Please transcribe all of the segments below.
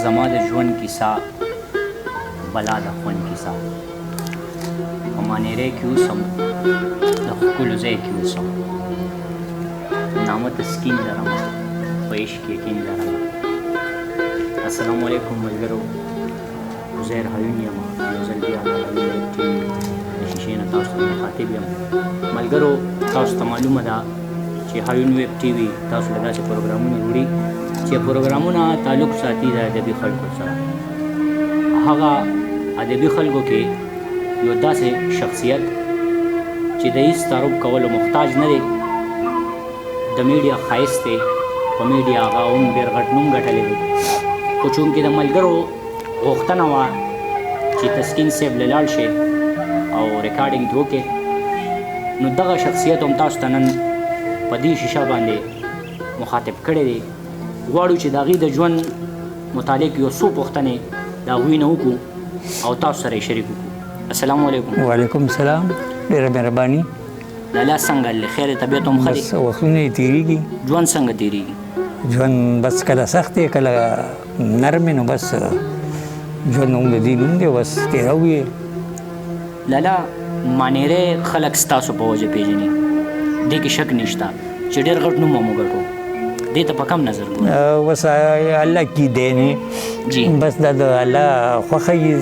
زما د ژوند کیسه بلا د خوند کیسه په مانیری کې اوسم د ښکلو ځای کې اوسم نامه تسکین لرم په عشق یقین لرم. السلام علیکم ملګرو، عزیر حیون یم، یو ځل بیا د شیشې نه تاسو ته مخاطب یم. ملګرو، تاسو ته معلومه ده چې حیون ویب ټي وي تاسو له داسې پروګرامونه وړي چې پروګرامونه تعلق ساتي د ادبي خلکو سره. هغه ادبي خلکو کې یو داسې شخصیت چې د هیڅ تعارف کولو محتاج نه دی، د میډیا ښایست دی، په میډیا هغه هم ډېر غټ نوم ګټلی دی. خو چونکې د ملګرو غوښتنه وه چې تسکین صاحب له لاړ شي او ریکارډینګ دې وکړي، نو دغه شخصیت هم تاسو ته نن په دې شیشه باندې مخاطب کړی دی. غواړو چې د هغې د ژوند متعلق یو څو پوښتنې د هغوی نه وکړو او تاسو سره یې شریک وکړو. السلام علیکم. وعلیکم السلام، ډېره مهرباني. لالا څنګه دی؟ خیر طبیعت هم ښه دی؟ بس وختونه یې تېرېږي. ژوند څنګه تېرېږي؟ ژوند بس کله سخت دی کله نرم نو بس ژوند هم د دې نوم دی، بس تېروو یې. لالا، مانیری خلک ستاسو په وجه پېژني، دې کې شک نشته چې ډېر غټ نوم هم وګټو. دې ته په کم نظر ګورئ؟ بس الله کی دین جی، بس دا د الله خوښه یې.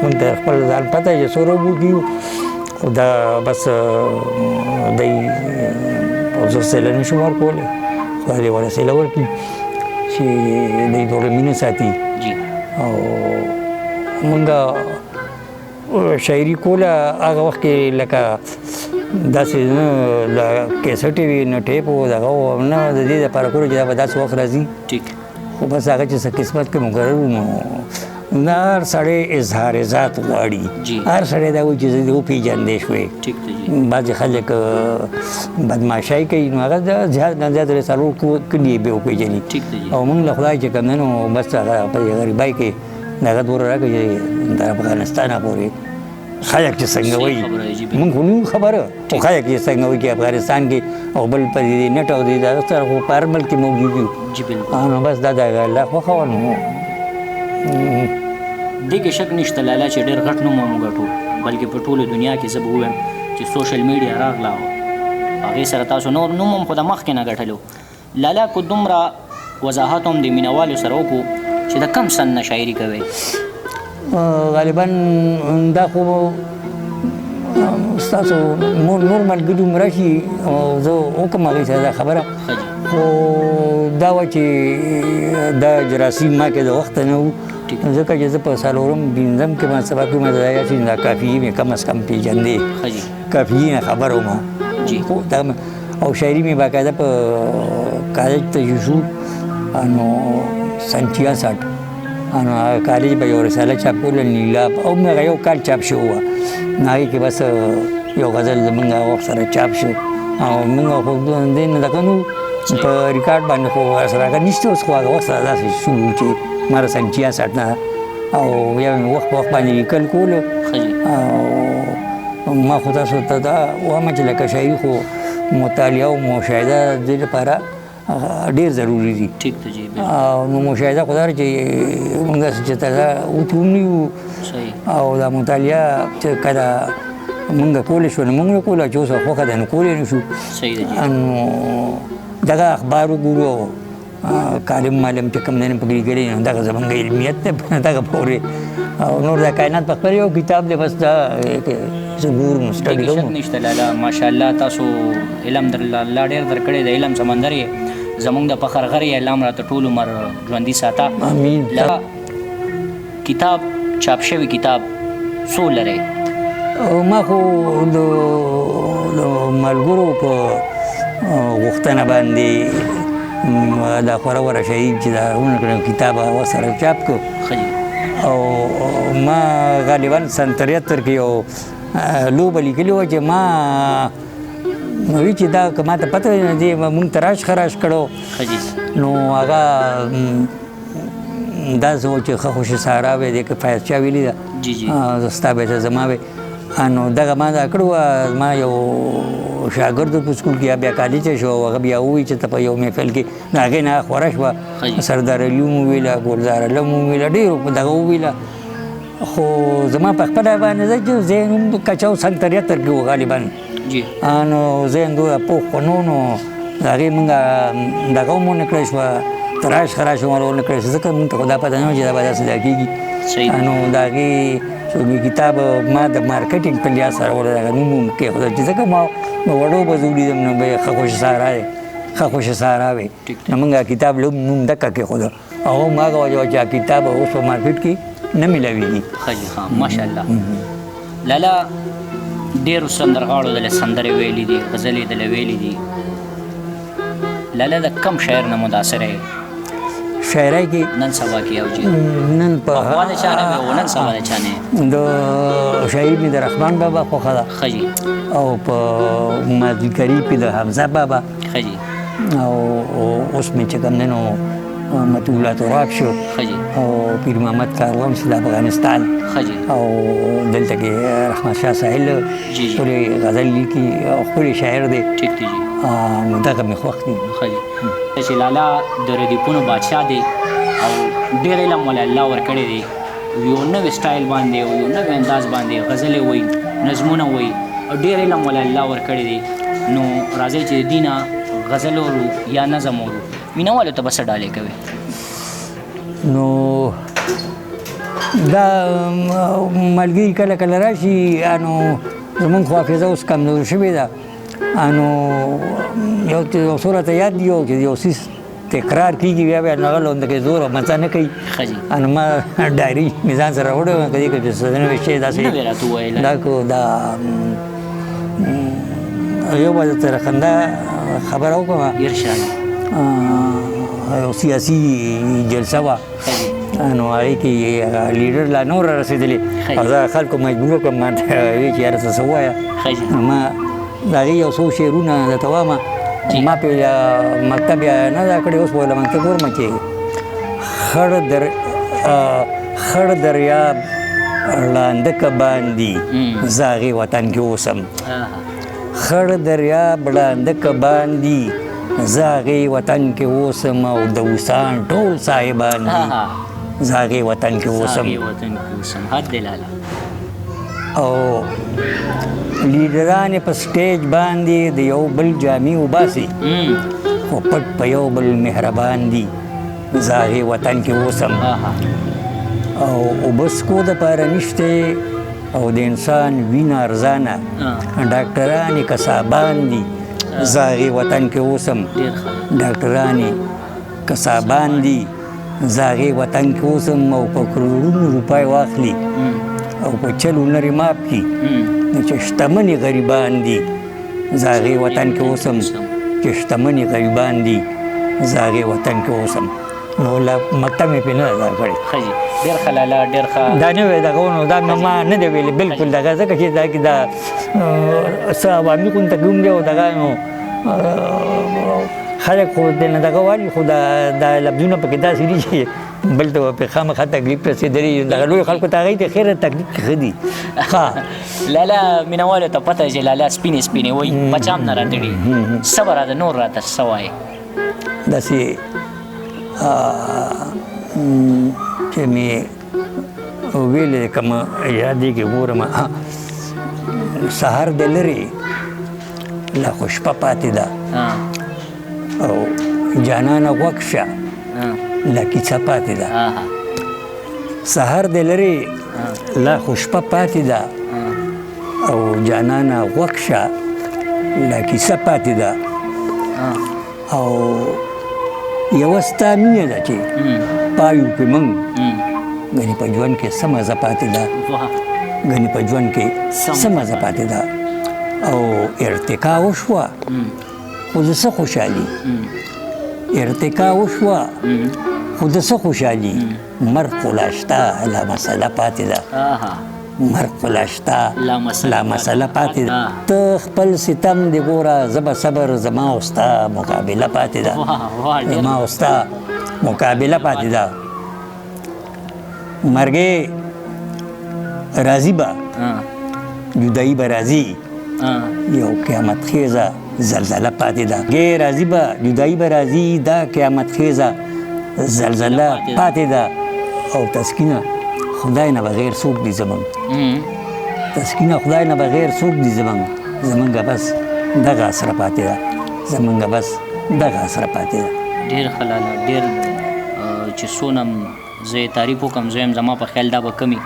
مونږ ته خپل ځان پته چې څومره وکړو، خو دا بس دی زه سیله نشم ورکولی. خدای دې ورته سیله ورکړي چې دی دومره مینه ساتي. جی. او مونږ شاعري کوله هغه وخت کې لکه داسې نه کیسټ وي نه ټیپ و دغه و نه، د دې دپاره کولو چې دا به داسې وخت راځي. ټیک. خو بس هغه چې څه قسمت کې مقرر و نو هر سړی اظهار ذات غواړي. هر سړی دا وایي چې زه دې وپېژندی شوې. ټیک دی. بعضې خلک بدماشۍ کوي نو هغه زیات نه زیات څلور کلي یې بیا وپېژني. ټیک دی. او موږ له خدای چې کوم دی نو بس هغه په غریبۍ کې هغه دوره راکړي چې د افغانستانه پورې خلک چې څنګه وایي موږ خو نه خبره، خو خلک چې څنګه وایي چې افغانستان کې او بل په دې نټ او دې دغه سره خو په هر ملک کې موجود یو. جی بالکل. نو بس دا د الله خوښه وه. نو دې کې شک نشته لالا چې ډېر غټ نوم هم وګټو، بلکې په ټوله دنیا کې زه به ووایم چې سوشل میډیا راغله هغې سره تاسو نور نوم هم خو د مخکې نه ګټلو. لالا، که دومره وضاحت هم د مینوالو سره وکړو چې د کم سن نه شاعري کوئ؟ غالبا دا خو ستاسو نور ملګري هم راشي او زه وکړم هغې سره دا خبره، خو دا وه چې دا جراثیم ما کې د وخته نه وو، ځکه چې زه په څلورم پنځم کې ما سبا کې ما دا یاد چې دا کافیې مې کم از کم پېژندې، کافیې نه خبر وم. او شاعري مې باقاعده په کالج ته شو نو سن 66 نو کالج به یو رساله چاپ کوله نیلاب، او هغه یو کال چاپ شوی وه. نو هغې کې بس یو غزل زمونږ هغه وخت سره چاپ شو او مونږ خو دې نه دغه نو په ریکارډ باندې خو سره هغه نشته اوس، خو هغه وخت سره داسې شروع چې ما سن 66 نه او بیا مې وخت په وخت باندې لیکل کولو. او ما خو تاسو ته دا وایم چې لکه شاعري خو مطالعه او مشاهده د دې لپاره ډېر ضروري دي. ټیک دی. جی. نو مشاهده خو دا چې موږ چې تازه وتوم نه یو او دا مطالعه چې کله موږ کولی شو نو موږ یې کوله، چې اوس خوښه ده نو کولی نه شو. صحیح دی. نو دغه اخبار وګورو کالم معلم چې کوم دی نه پکې لیکلي نو دغه زموږ علمیت دی دغه پورې. او نور د کائنات په خپل یو کتاب دی، بس دا زه ګورم سټډي کوم. شک نشته لالا، ماشاءالله تاسو علم الله ډېر درکړی د علم سمندر یې، زموږ د فخر غر یې، الله راته ټول عمر ژوندي ساته. امین. کتاب چاپ شوی کتاب څو لرئ؟ ما خو د ملګرو په غوښتنه باندې دا خورا ورا شهید چې دا ونه کتاب ورسره چاپ کړو. او ما غالبا سن 73 کې یو لوبه لیکلې وه چې ما وی چې دا که ما ته پته نه دی مونږ ته راش خراش کړو نو هغه داسې و چې ښه خوشې سارا وې دی که فایز چا ویلي ده ستا به ته زما وې نو دغه ما دا کړو ما یو شاګرد په سکول کې بیا کالج شو هغه بیا وایي چې ته په یو محفل کې د هغې نه خوره شوه سردار علي مو ویله ګلزار علم مو ویله ډېرو په دغه وویله خو زما په خپله باندې زه چې ذهن هم کچاو سل تر یتر کې و غالبا نو ذهن دومره پوخ خو نو د هغې مونږ دغه هم ونه کړی شوه تراش خراش هم ونه کړی شو ځکه مونږ ته خو دا پته نه وه چې دا به داسې دا کېږي نو د هغې کتاب ما د مارکیټینګ په لحاظ سره ورته دغه نوم هم کېښودل چې ځکه ما وړو به زه ولیدم نو به یې ښه خوش سهارا دی ښه خوش سهارا وې نو مونږ کتاب نوم دقه کېښوده او هم هغه وجه وه چې کتاب اوس په مارکیټ کې نه میلاویږي ښه جي ښه ماشاءالله لالا ډېرو سندرغاړو دله سندرې ویلي دي غزلې دله ویلي دي لالا د کم شاعر نه متاثره یې شاعرۍ کې نن سبا کې او جي نن په پخوا د چا نه وې او نن سبا د چا نه د شاعري مې د رحمان بابا خوښه ده ښه جي او په مازدیګري کې د حمزه بابا ښه جي او اوس مې چې کوم دی نو مطبوعات راک شو ښه جي او پیر محمد کاروان چې د افغانستان ښه جي او دلته کې رحمت شاه ساحل ښکلې غزل لیکي او ښکلی شاعر دی ټیک دی جي نو دغه مې خوښ دي ښه جي چې لالا د ردیفونو بادشاه دی او ډېر علم ولا الله ورکړی دی یو نوی سټایل باندې او یو نوی انداز باندې غزلې وایي نظمونه وایي او ډېر علم ولا الله ورکړی دی نو راځئ چې د دې نه غزل اورو یا نظم اورو مینهوالو ته به څه ډالۍ کوې نو دا ملګري کله کله راشي نو زمونږ خو حافظه اوس کمزورې شوې ده نو یو څو راته یاد دي چې یو څیز تکرار کېږي بیا بیا هغه لونده کې زور او مزه نه کوي نو ما ډایري مې ځان سره وړی وم که دې کې چې نوی شی داسې دا کو دا یو به درته خندا خبره وکړم یو سیاسي جلسه وه نو هغې کې لیډر لا نه ور رسېدلې او زه خلکو مجبور کړم ما ته ویې چې یاره څه څه ووایه ما د هغې یو څو شعرونه درته وایم ما پې مکتب یا نه دا کړی اوس به له مکتب ورمه چې خړ دریاب ړانده که باندې زه هغې وطن کې اوسم خړ دریاب ړانده که باندې زه هغې وطن کې اوسم او د اوسان ټول صاحبان دي زه هغې وطن کې اوسم او لیډران په سټیج باندې د یو بل جامې وباسي خو پټ په یو بل مهربان دي زه هغې وطن کې اوسم او اوبه څکو دپاره نشته او د انسان وینه ارزانه ډاکټرانې کسابان دي زه هغې وطن کې اوسم ډاکټرانې کسابان دي زه هغې وطن کې اوسم او په کروڑونو روپۍ واخلي او په چلو نرې ماپ کړي نو چې شتمنې غریبان دي زه هغې وطن کې اوسم چې شتمنې غریبان دي زه هغې وطن کې اوسم نو مکتب مې پرې نه ده کړې ډېر ښه لالا ډېر ښه دا نه وی دغه نو دا ما نه دی ویلې بلکل دغه ځکه چې دا کې دا څه عوامي غونډه کوم دی او دغه نو خلک خو دې نه دغه والي خو دا لفظونه پکې داسې دي چې بل ته به خامخا تکلیف رسېدلی دغه لویو خلکو ته هغوی ته خیره تکلیف کې ښه دي لالا مینهوالو ته پته چې لالا سپینې سپینې وایي بچام نه راته ډي څه به راته نور راته څه وایې داسې چې مې ویلې کوم یادې کې ګورم سهار د لرې لا خو شپه پاتې ده او جانانه غوږ شه لا کیسه پاتې ده سهار د لرې لا خو شپه پاتې ده او جانانه غوږ شه لا کیسه پاتې ده او یوه ستا مینه ده چې پایو کې موږ ګنې په ژوند کې څه مزه پاتې ده ګنې په ژوند کې څه مزه پاتې ده او ارتقا وشوه خو د څه خوشحالي ارتقا وشوه خو د څه خوشحالي مرګ خو لا شته لا مسله پاتې ده مرګ خو لا شته لا مسله پاتې ده ته خپل ستم دې ګوره زه به صبر زما او ستا مقابله پاتې ده زما او ستا مقابله پاتې ده مرګې راځي به جدایي به راځي یو قیامت خیزه زلزله پاتې ده غیر راځي به جدایي به راځي دا قیامت خیزه زلزله پاتې ده او تسکینه خدای نه بغیر څوک دي زمونږ تسکینه خدای نه بغیر څوک دي زمونږ بس دغه اسره پاتې ده زمونږ بس دغه اسره پاتې ده ډېر ښه لاله ډېر چې څونه زه یې تعریف وکړم زه یم زما په خیال دا به کمې